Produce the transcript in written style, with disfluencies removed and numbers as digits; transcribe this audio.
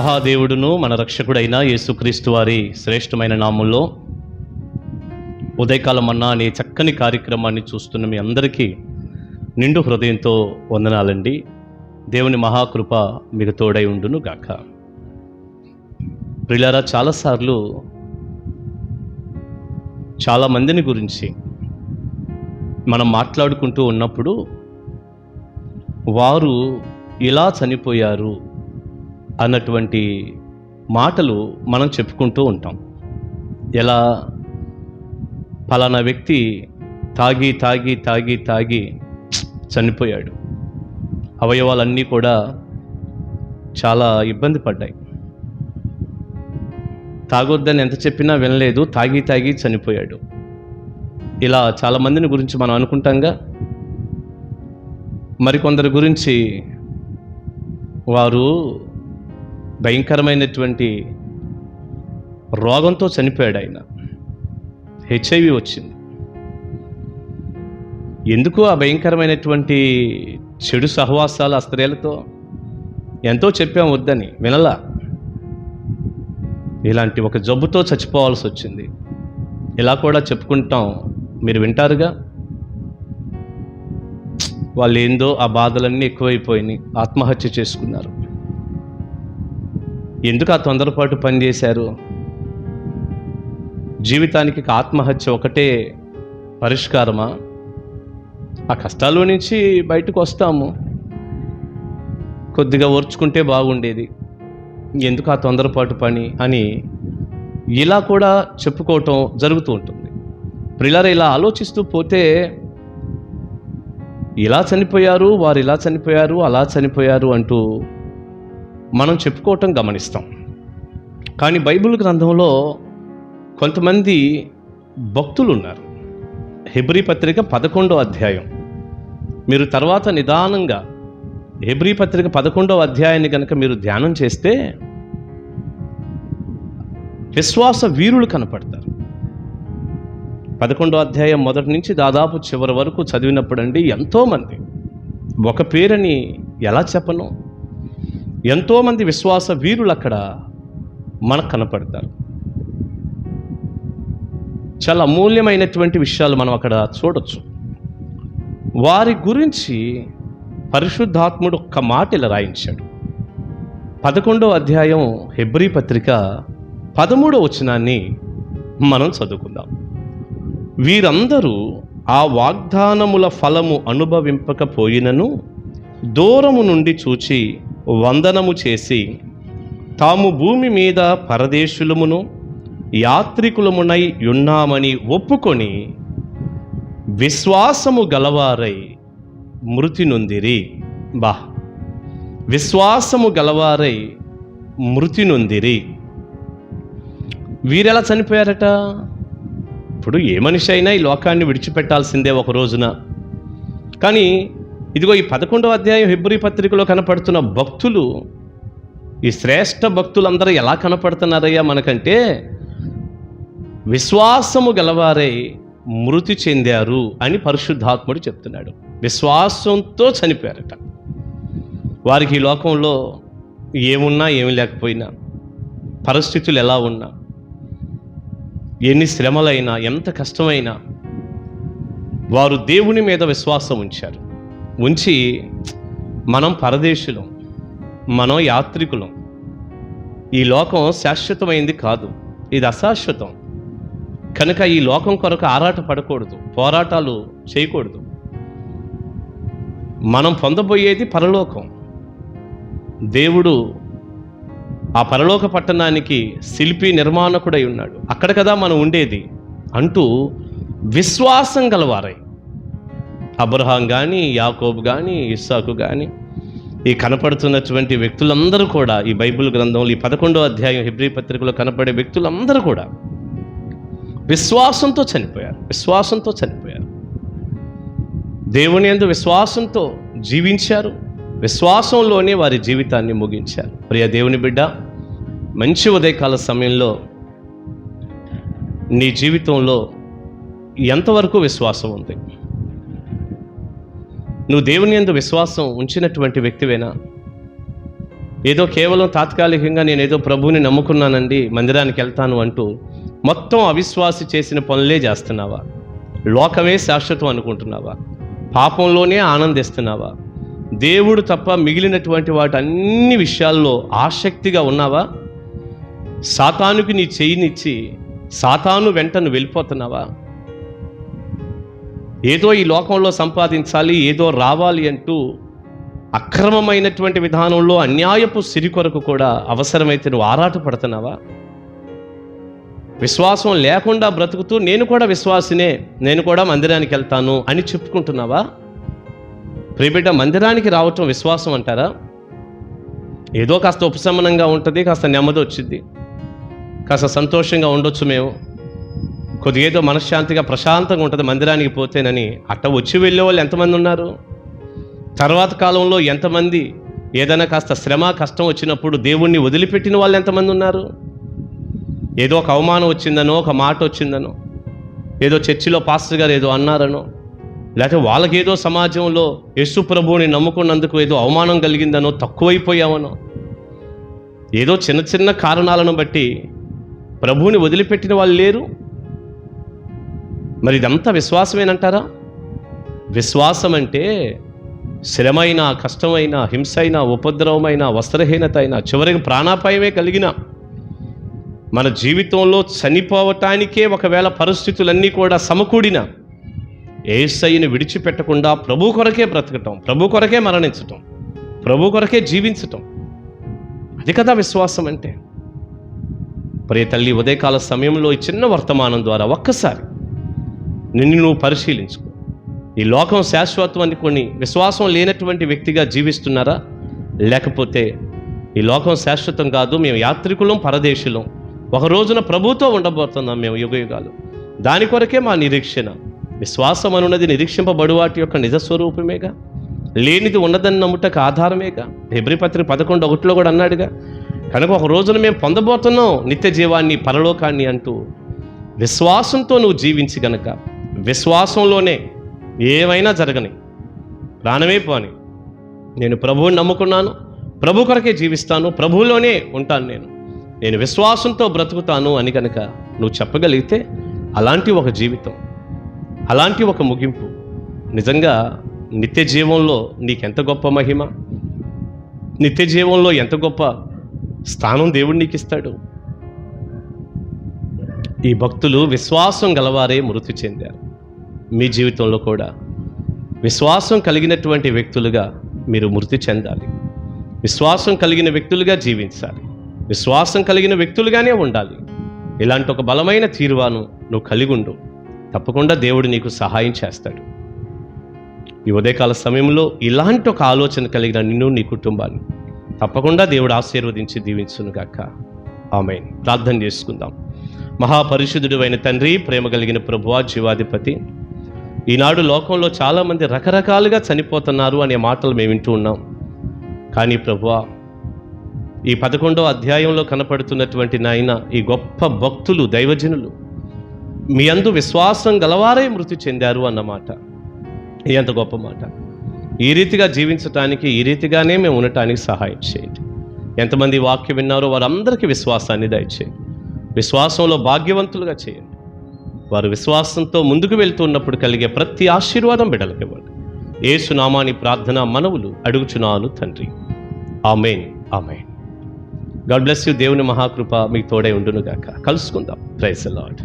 మహాదేవుడును మన రక్షకుడైన యేసుక్రీస్తు వారి శ్రేష్టమైన నామంలో ఉదయకాలం అన్నా అనే చక్కని కార్యక్రమాన్ని చూస్తున్న మీ అందరికీ నిండు హృదయంతో వందనాలండి. దేవుని మహాకృప మీకు తోడై ఉండును గాక. ప్రియులారా, చాలాసార్లు చాలామందిని గురించి మనం మాట్లాడుకుంటూ ఉన్నప్పుడు వారు ఇలా చనిపోయారు అన్నటువంటి మాటలు మనం చెప్పుకుంటూ ఉంటాం. ఎలా ఫలానా వ్యక్తి తాగి తాగి తాగి తాగి చనిపోయాడు, అవయవాలన్నీ కూడా చాలా ఇబ్బంది పడ్డాయి, తాగొద్దని ఎంత చెప్పినా వినలేదు, తాగి తాగి చనిపోయాడు. ఇలా చాలామందిని గురించి మనం అనుకుంటాంగా. మరికొందరి గురించి వారు భయంకరమైనటువంటి రోగంతో చనిపోయాడు. ఆయన HIV వచ్చింది. ఎందుకు ఆ భయంకరమైనటువంటి చెడు సహవాసాలు ఆ స్త్రీలతో? ఎంతో చెప్పాం వద్దని, వినలా. ఇలాంటి ఒక జబ్బుతో చచ్చిపోవాల్సి వచ్చింది. ఇలా కూడా చెప్పుకుంటాం, మీరు వింటారుగా. వాళ్ళు ఏందో ఆ బాధలన్నీ ఎక్కువైపోయినాయి, ఆత్మహత్య చేసుకున్నారు. ఎందుకు ఆ తొందరపాటు పనిచేశారు? జీవితానికి ఆత్మహత్య ఒకటే పరిష్కారమా? ఆ కష్టాల్లో నుంచి బయటకు వస్తాము, కొద్దిగా ఓర్చుకుంటే బాగుండేది, ఎందుకు ఆ తొందరపాటు పని అని ఇలా కూడా చెప్పుకోవటం జరుగుతూ ఉంటుంది. ప్రియులారా, ఇలా ఆలోచిస్తూ పోతే ఇలా చనిపోయారు, వారు ఇలా చనిపోయారు, అలా చనిపోయారు అంటూ మనం చెప్పుకోవటం గమనిస్తాం. కానీ బైబిల్ గ్రంథంలో కొంతమంది భక్తులు ఉన్నారు. హెబ్రీ పత్రిక 11వ అధ్యాయం మీరు తర్వాత నిదానంగా హెబ్రీ పత్రిక 11వ అధ్యాయాన్ని కనుక మీరు ధ్యానం చేస్తే విశ్వాస వీరులు కనపడతారు. 11వ అధ్యాయం మొదటి నుంచి దాదాపు చివరి వరకు చదివినప్పుడు అండి, ఎంతోమంది, ఒక పేరుని ఎలా చెప్పను, ఎంతోమంది విశ్వాస వీరులు అక్కడ మనకు కనపడతారు. చాలా అమూల్యమైనటువంటి విషయాలు మనం అక్కడ చూడొచ్చు. వారి గురించి పరిశుద్ధాత్ముడు ఒక్క మాట ఇలా రాయించాడు. 11వ అధ్యాయం హెబ్రీ పత్రిక 13వ వచనాన్ని మనం చదువుకుందాం. వీరందరూ ఆ వాగ్దానముల ఫలము అనుభవింపకపోయినను దూరము నుండి చూచి వందనము చేసి తాము భూమి మీద పరదేశులమును యాత్రికులమునై ఉన్నామని ఒప్పుకొని విశ్వాసము గలవారై మృతి నొందిరి. విశ్వాసము గలవారై మృతి నొందిరి. వీరెలా చనిపోయారట? ఇప్పుడు ఏ మనిషి అయినా ఈ లోకాన్ని విడిచిపెట్టాల్సిందే ఒక రోజున. కానీ ఇదిగో ఈ 11వ అధ్యాయం హెబ్రీ పత్రికలో కనపడుతున్న భక్తులు, ఈ శ్రేష్ఠ భక్తులందరూ ఎలా కనపడుతున్నారయ్యా మనకంటే, విశ్వాసము గలవారై మృతి చెందారు అని పరిశుద్ధాత్ముడు చెప్తున్నాడు. విశ్వాసంతో చనిపోయారట. వారికి ఈ లోకంలో ఏమున్నా ఏమి లేకపోయినా, పరిస్థితులు ఎలా ఉన్నా, ఎన్ని శ్రమలైనా, ఎంత కష్టమైనా, వారు దేవుని మీద విశ్వాసం ఉంచారు. ఉంచి మనం పరదేశులం, మనం యాత్రికులం, ఈ లోకం శాశ్వతమైంది కాదు, ఇది అశాశ్వతం. కనుక ఈ లోకం కొరకు ఆరాట పడకూడదు, పోరాటాలు చేయకూడదు. మనం పొందబోయేది పరలోకం. దేవుడు ఆ పరలోక పట్టణానికి శిల్పి నిర్మాణకుడై ఉన్నాడు, అక్కడ కదా మనం ఉండేది అంటూ విశ్వాసం గలవారై అబ్రహాం కానీ, యాకోబు కానీ, ఇస్సాకు కానీ, ఈ కనపడుతున్నటువంటి వ్యక్తులందరూ కూడా ఈ బైబిల్ గ్రంథంలో ఈ 11వ అధ్యాయం హెబ్రీ పత్రికలో కనపడే వ్యక్తులందరూ కూడా విశ్వాసంతో చనిపోయారు. విశ్వాసంతో చనిపోయారు. దేవుని యందు విశ్వాసంతో జీవించారు. విశ్వాసంలోనే వారి జీవితాన్ని ముగించారు. ప్రియ దేవుని బిడ్డ, మంచి ఉదయకాల సమయంలో నీ జీవితంలో ఎంతవరకు విశ్వాసం ఉంది? నువ్వు దేవుని యందు విశ్వాసం ఉంచినటువంటి వ్యక్తివేనా? ఏదో కేవలం తాత్కాలికంగా నేను ఏదో ప్రభువుని నమ్ముకున్నానండి, మందిరానికి వెళ్తాను అంటూ మొత్తం అవిశ్వాసి చేసిన పనులే చేస్తున్నావా? లోకమే శాశ్వతం అనుకుంటున్నావా? పాపంలోనే ఆనందిస్తున్నావా? దేవుడు తప్ప మిగిలినటువంటి వాటి అన్ని విషయాల్లో ఆసక్తిగా ఉన్నావా? సాతానుకి నీ చెయ్యినిచ్చి సాతాను వెంట నువ్వు వెళ్ళిపోతున్నావా? ఏదో ఈ లోకంలో సంపాదించాలి, ఏదో రావాలి అంటూ అక్రమమైనటువంటి విధానంలో అన్యాయపు సిరి కొరకు కూడా అవసరమైతే నువ్వు ఆరాటపడుతున్నావా? విశ్వాసం లేకుండా బ్రతుకుతూ నేను కూడా విశ్వాసినే, నేను కూడా మందిరానికి వెళ్తాను అని చెప్పుకుంటున్నావా? ప్రియబిడ్డ, మందిరానికి రావటం విశ్వాసం అంటారా? ఏదో కాస్త ఉపశమనంగా ఉంటుంది, కాస్త నెమ్మది వచ్చింది, కాస్త సంతోషంగా ఉండొచ్చు, మేము కొద్దిగా ఏదో మనశ్శాంతిగా ప్రశాంతంగా ఉంటుంది మందిరానికి పోతేనని అట్ట వచ్చి వెళ్ళే వాళ్ళు ఎంతమంది ఉన్నారు? తర్వాత కాలంలో ఎంతమంది ఏదైనా కాస్త శ్రమ కష్టం వచ్చినప్పుడు దేవుణ్ణి వదిలిపెట్టిన వాళ్ళు ఎంతమంది ఉన్నారు? ఏదో ఒక అవమానం వచ్చిందనో, ఒక మాట వచ్చిందనో, ఏదో చర్చిలో పాస్టర్ గారు ఏదో అన్నారనో, లేకపోతే వాళ్ళకేదో సమాజంలో యేసు ప్రభువుని నమ్ముకున్నందుకు ఏదో అవమానం కలిగిందనో, తక్కువైపోయావనో, ఏదో చిన్న చిన్న కారణాలను బట్టి ప్రభువుని వదిలిపెట్టిన వాళ్ళు లేరు. మరి ఇదంతా విశ్వాసమేనంటారా? విశ్వాసం అంటే శ్రమైన, కష్టమైన, హింసైన, ఉపద్రవమైన, వస్త్రహీనత అయినా, చివరికి ప్రాణాపాయమే కలిగిన మన జీవితంలో చనిపోవటానికే ఒకవేళ పరిస్థితులన్నీ కూడా సమకూడిన యేసయ్యను విడిచిపెట్టకుండా ప్రభు కొరకే బ్రతకటం, ప్రభు కొరకే మరణించటం, ప్రభు కొరకే జీవించటం, అది కదా విశ్వాసం అంటే. ప్రియ తల్లి, ఉదయకాల సమయంలో ఈ చిన్న వర్తమానం ద్వారా ఒక్కసారి నిన్ను నువ్వు పరిశీలించుకో. ఈ లోకం శాశ్వతం అనుకొని విశ్వాసం లేనటువంటి వ్యక్తిగా జీవిస్తున్నారా? లేకపోతే ఈ లోకం శాశ్వతం కాదు, మేము యాత్రికులం, పరదేశులం, ఒక రోజున ప్రభుతో ఉండబోతున్నాం మేము యుగయుగాలు, దాని కొరకే మా నిరీక్షణ. విశ్వాసం అనున్నది నిరీక్షింపబడు వాటి యొక్క నిజస్వరూపమేగా, లేనిది ఉన్నదని నమ్ముటకు ఆధారమేగా. హెబ్రీ పత్రిక 11:1 కూడా అన్నాడుగా. కనుక ఒక రోజున మేము పొందబోతున్నాం నిత్య జీవాన్ని, పరలోకాన్ని అంటూ విశ్వాసంతో నువ్వు జీవించి గనక, విశ్వాసంలోనే ఏమైనా జరగని, ప్రాణమే పోని, నేను ప్రభువుని నమ్ముకున్నాను, ప్రభు కొరకే జీవిస్తాను, ప్రభువులోనే ఉంటాను, నేను విశ్వాసంతో బ్రతుకుతాను అని కనుక నువ్వు చెప్పగలిగితే, అలాంటి ఒక జీవితం, అలాంటి ఒక ముగింపు నిజంగా నిత్య జీవంలో నీకెంత గొప్ప మహిమ, నిత్య జీవంలో ఎంత గొప్ప స్థానం దేవుడు నీకు ఇస్తాడు. ఈ భక్తులు విశ్వాసం గలవారే మృతి చెందారు. మీ జీవితంలో కూడా విశ్వాసం కలిగినటువంటి వ్యక్తులుగా మీరు మృతి చెందాలి. విశ్వాసం కలిగిన వ్యక్తులుగా జీవించాలి. విశ్వాసం కలిగిన వ్యక్తులుగానే ఉండాలి. ఇలాంటి ఒక బలమైన తీర్మానం నువ్వు కలిగి ఉండు, తప్పకుండా దేవుడు నీకు సహాయం చేస్తాడు. ఈ ఉదయకాల సమయంలో ఇలాంటి ఒక ఆలోచన కలిగిన నిన్ను, నీ కుటుంబాన్ని తప్పకుండా దేవుడు ఆశీర్వదించి దీవించునుగాక. ఆమేన్. ప్రార్థన చేసుకుందాం. మహాపరిశుద్ధుడు అయిన తండ్రి, ప్రేమ కలిగిన ప్రభువా, జీవాధిపతి, ఈనాడు లోకంలో చాలామంది రకరకాలుగా చనిపోతున్నారు అనే మాటలు మేము వింటూ ఉన్నాం. కానీ ప్రభువా, ఈ 11వ అధ్యాయంలో కనపడుతున్నటువంటి నాయన ఈ గొప్ప భక్తులు, దైవజనులు మీ యందు విశ్వాసం గలవారే మృతి చెందారు అన్నమాట ఎంత గొప్ప మాట. ఈ రీతిగా జీవించటానికి, ఈ రీతిగానే మేము ఉండటానికి సహాయం చేయండి. ఎంతమంది వాక్యం విన్నారో వారందరికీ విశ్వాసాన్ని దయచేయండి. విశ్వాసంలో భాగ్యవంతులుగా చేయండి. వారు విశ్వాసంతో ముందుకు వెళ్తున్నప్పుడు కలిగే ప్రతి ఆశీర్వాదం బిడ్డలకు ఇవ్వండి. యేసు నామాని ప్రార్థన మనవులు అడుగుచున్నాను తండ్రి. Amen, amen. God bless you. దేవుని మహాకృప మీకు తోడై ఉండునుగాక. కలుసుకుందాం. Praise the lord.